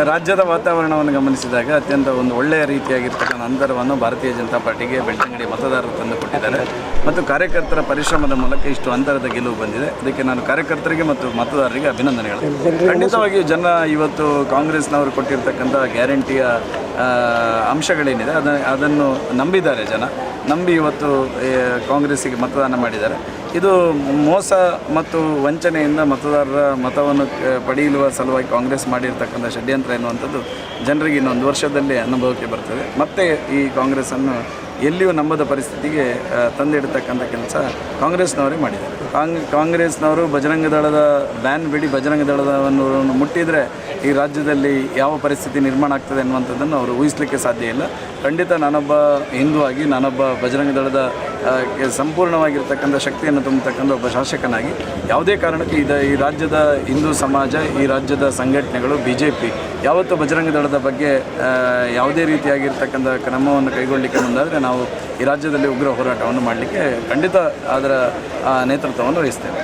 ರಾಜ್ಯದ ವಾತಾವರಣವನ್ನು ಗಮನಿಸಿದಾಗ ಅತ್ಯಂತ ಒಂದು ಒಳ್ಳೆಯ ರೀತಿಯಾಗಿರ್ತಕ್ಕಂಥ ಅಂತರವನ್ನು ಭಾರತೀಯ ಜನತಾ ಪಾರ್ಟಿಗೆ ಬೆಳ್ತಂಗಡಿ ಮತದಾರರು ತಂದು ಕೊಟ್ಟಿದ್ದಾರೆ ಮತ್ತು ಕಾರ್ಯಕರ್ತರ ಪರಿಶ್ರಮದ ಮೂಲಕ ಇಷ್ಟು ಅಂತರದ ಗೆಲುವು ಬಂದಿದೆ. ಅದಕ್ಕೆ ನಾನು ಕಾರ್ಯಕರ್ತರಿಗೆ ಮತ್ತು ಮತದಾರರಿಗೆ ಅಭಿನಂದನೆಗಳು. ಖಂಡಿತವಾಗಿಯೂ ಜನ ಇವತ್ತು ಕಾಂಗ್ರೆಸ್ನವರು ಕೊಟ್ಟಿರ್ತಕ್ಕಂಥ ಗ್ಯಾರಂಟಿಯ ಅಂಶಗಳೇನಿದೆ ಅದನ್ನು ನಂಬಿದ್ದಾರೆ. ಜನ ನಂಬಿ ಇವತ್ತು ಕಾಂಗ್ರೆಸ್ಸಿಗೆ ಮತದಾನ ಮಾಡಿದ್ದಾರೆ. ಇದು ಮೋಸ ಮತ್ತು ವಂಚನೆಯಿಂದ ಮತದಾರರ ಮತವನ್ನು ಪಡೆಯುವ ಸಲುವಾಗಿ ಕಾಂಗ್ರೆಸ್ ಮಾಡಿರ್ತಕ್ಕಂಥ ಷಡ್ಯಂತ್ರ ಎನ್ನುವಂಥದ್ದು ಜನರಿಗೆ ಇನ್ನೊಂದು ವರ್ಷದಲ್ಲಿ ಅನುಭವಕ್ಕೆ ಬರ್ತದೆ. ಮತ್ತು ಈ ಕಾಂಗ್ರೆಸ್ಸನ್ನು ಎಲ್ಲಿಯೂ ನಂಬದ ಪರಿಸ್ಥಿತಿಗೆ ತಂದಿಡ್ತಕ್ಕಂಥ ಕೆಲಸ ಕಾಂಗ್ರೆಸ್ನವರೇ ಮಾಡಿದ್ದಾರೆ. ಕಾಂಗ್ರೆಸ್ನವರು ಬಜರಂಗ ದಳದ ಬ್ಯಾನ್ ಬಿಡಿ ಬಜರಂಗ ದಳದವನ್ನು ಮುಟ್ಟಿದರೆ ಈ ರಾಜ್ಯದಲ್ಲಿ ಯಾವ ಪರಿಸ್ಥಿತಿ ನಿರ್ಮಾಣ ಆಗ್ತದೆ ಅನ್ನುವಂಥದ್ದನ್ನು ಅವರು ಊಹಿಸಲಿಕ್ಕೆ ಸಾಧ್ಯ ಇಲ್ಲ. ಖಂಡಿತ ನಾನೊಬ್ಬ ಹಿಂದೂ ಆಗಿ ನಾನೊಬ್ಬ ಬಜರಂಗ ದಳದ ಸಂಪೂರ್ಣವಾಗಿರ್ತಕ್ಕಂಥ ಶಕ್ತಿಯನ್ನು ತುಂಬತಕ್ಕಂಥ ಒಬ್ಬ ಶಾಸಕನಾಗಿ ಯಾವುದೇ ಕಾರಣಕ್ಕೆ ಈ ರಾಜ್ಯದ ಹಿಂದೂ ಸಮಾಜ, ಈ ರಾಜ್ಯದ ಸಂಘಟನೆಗಳು, BJP ಯಾವತ್ತೂ ಬಜರಂಗ ದಳದ ಬಗ್ಗೆ ಯಾವುದೇ ರೀತಿಯಾಗಿರ್ತಕ್ಕಂಥ ಕ್ರಮವನ್ನು ಕೈಗೊಳ್ಳಲಿಕ್ಕೆ ಮುಂದಾದರೆ ನಾವು ಈ ರಾಜ್ಯದಲ್ಲಿ ಉಗ್ರ ಹೋರಾಟವನ್ನು ಮಾಡಲಿಕ್ಕೆ ಖಂಡಿತ ಅದರ ನೇತೃತ್ವವನ್ನು ವಹಿಸ್ತೇವೆ.